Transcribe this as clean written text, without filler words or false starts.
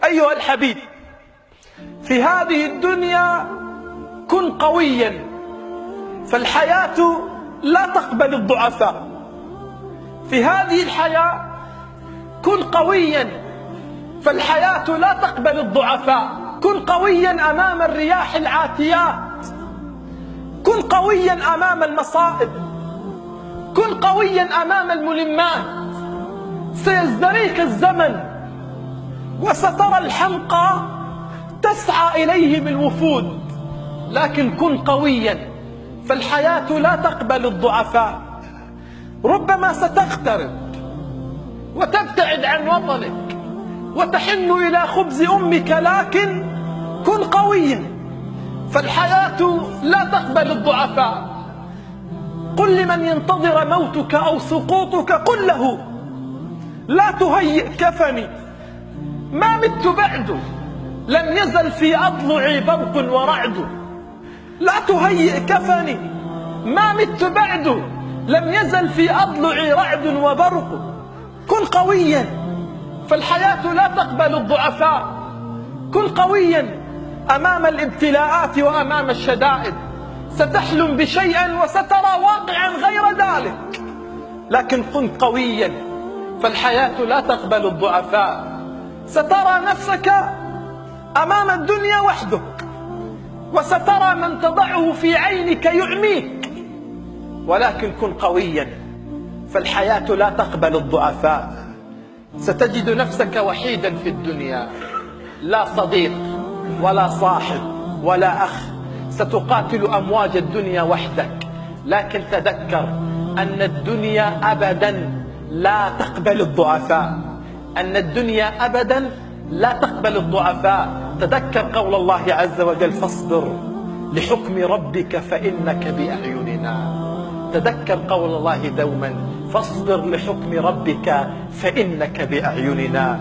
أيها الحبيب، في هذه الدنيا كن قويا، فالحياة لا تقبل الضعفاء. في هذه الحياة كن قويا، فالحياة لا تقبل الضعفاء. كن قويا أمام الرياح العاتيات، كن قويا أمام المصائب، كن قويا أمام الملمات. سيزدريك الزمن وسترى الحمقى تسعى إليه بالوفود، لكن كن قويا، فالحياة لا تقبل الضعفاء. ربما ستغترب وتبتعد عن وطنك وتحن إلى خبز أمك، لكن كن قويا، فالحياة لا تقبل الضعفاء. قل لمن ينتظر موتك أو سقوطك، قل له لا تهيئ كفني، ما مت بعد، لم يزل في أضلعي برق ورعد. لا تهيئ كفني، ما مت بعد، لم يزل في أضلعي رعد وبرق. كن قويا، فالحياة لا تقبل الضعفاء. كن قويا أمام الابتلاءات وأمام الشدائد. ستحلم بشيء وسترى واقعا غير ذلك، لكن كن قويا، فالحياة لا تقبل الضعفاء. سترى نفسك أمام الدنيا وحدك، وسترى من تضعه في عينك يعميك، ولكن كن قويا، فالحياة لا تقبل الضعفاء. ستجد نفسك وحيدا في الدنيا، لا صديق ولا صاحب ولا أخ. ستقاتل أمواج الدنيا وحدك، لكن تذكر أن الدنيا أبدا لا تقبل الضعفاء، أن الدنيا أبدا لا تقبل الضعفاء. تذكر قول الله عز وجل: فاصبر لحكم ربك فإنك بأعيننا. تذكر قول الله دوما: فاصبر لحكم ربك فإنك بأعيننا.